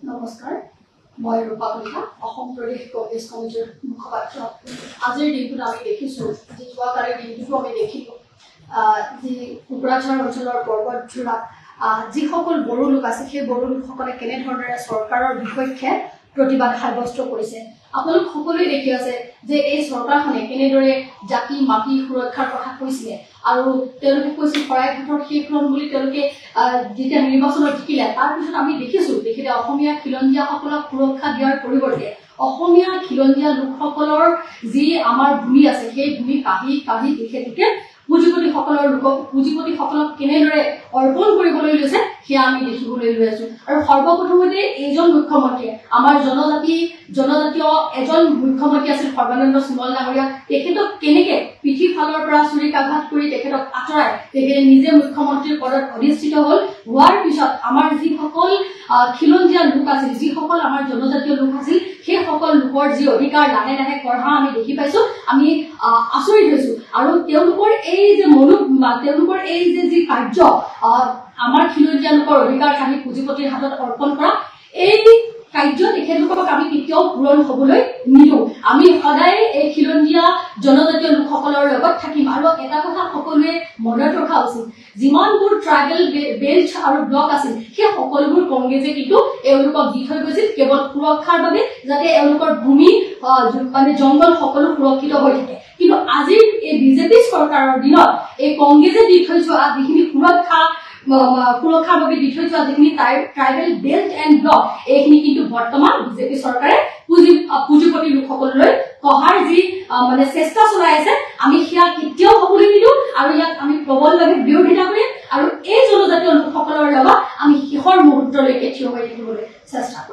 নমস্কাৰ মই ৰূপা কলিতা অসম প্ৰদেশ কংগ্ৰেছ কমিটিৰ মুখপাত্ৰ আজিৰ দিনটোত আমি দেখিছো যে যোৱাকালিৰ দিনটো আমি দেখিলো যে কোকৰাঝাৰ অঞ্চলৰ পৰ্বতঝুৰাত যিসকল বড়ো লোক আছে সেই বড়ো লোকসকলে কেনেধৰণেৰে চৰকাৰৰ বিপক্ষে প্ৰতিবাদ সাব্যস্ত কৰিছে আপোনালোক সকলোৱে দেখি আছে যে এই চৰকাৰখনে কেনেদৰে জাতি মাটি সুৰক্ষাৰ কথা কৈছিলে আৰু তেওঁলোকে কৈছিল শৰাইঘাটৰ শেষৰণ বুলি তেওঁলোকে যেতিয়া নিৰ্বাচনত জিকিলে তাৰ পিছত আমি দেখিলে অসমীয়া খিলঞ্জীয়াসকলক সুৰক্ষা দিয়াৰ পৰিৱৰ্তে অসমীয়া খিলঞ্জীয়া লোকসকলৰ যি আমাৰ ভূমি আছে সেই ভূমি কাঢ়ি তেখেতে পুঁজিপতিসকলক কেনেদৰে অৰ্পণ কৰিবলৈ লৈছে সেয়া আমি দেখিবলৈ লৈ আছো আৰু সৰ্বপ্ৰথমতে এইজন মুখ্যমন্ত্ৰীয়ে আমাৰ জনজাতীয় এজন মুখ্যমন্ত্ৰী আছিল সৰ্বানন্দ সোণোৱাল ডাঙৰীয়া তেখেতক কেনেকে পিঠিফালৰ পৰা চুৰিকাঘাত কৰি তেখেতক আঁতৰাই তেখেতে নিজে মুখ্যমন্ত্ৰীৰ পদত অধিষ্ঠিত হ'ল হোৱাৰ পিছত আমাৰ যিসকল খিলঞ্জীয়া লোক আছিল যিসকল আমাৰ জনজাতীয় লোক আছিল সেই সকল লোকৰ যি অধিকাৰ লাহে লাহে কঢ়া আমি দেখি পাইছো আমি আচৰিত হৈছো আৰু তেওঁলোকৰ এই যে যি কাৰ্য আমাৰ খিলঞ্জীয়া লোকৰ অধিকাৰ কাঢ়ি পুঁজিপতিৰ হাতত অৰ্পণ কৰা এই কাৰ্য তেখেতলোকক আমি কেতিয়াও পূৰণ হবলৈ নিদিওঁ আমি সদায় এই খিলঞ্জীয়া জনজাতীয় লোকসকলৰ লগত থাকিম আৰু এটা কথা সকলোৱে মনত ৰখা উচিত যিমানবোৰ ট্ৰাইবেল বেল্ট আৰু ব্লক আছিল সেই সকলোবোৰ কংগ্ৰেছে কিন্তু এওঁলোকক দি থৈ গৈছিল কেৱল সুৰক্ষাৰ বাবে যাতে এওঁলোকৰ ভূমি মানে জংগল সকলো সুৰক্ষিত হৈ থাকে কিন্তু আজিৰ এই বিজেপি চৰকাৰৰ দিনত এই কংগ্ৰেছে দি থৈ যোৱা যিখিনি সুৰক্ষাৰ বাবে দি থৈ যোৱা যিখিনি ট্ৰাইবেল বেল্ট এণ্ড ব্লক এইখিনি কিন্তু বৰ্তমান বিজেপি চৰকাৰে পুঁজিপতি লোকসকললৈ কহাৰ যি মানে চেষ্টা চলাই আছে আমি সেয়া কেতিয়াও হ'বলৈ নিদিওঁ আৰু ইয়াক আমি প্ৰবলভাৱে বিৰোধিতা কৰিম আৰু এই জনজাতীয় লোকসকলৰ লগত আমি শেষৰ মুহূৰ্তলৈকে থিয় হৈ থাকিবলৈ চেষ্টা কৰিম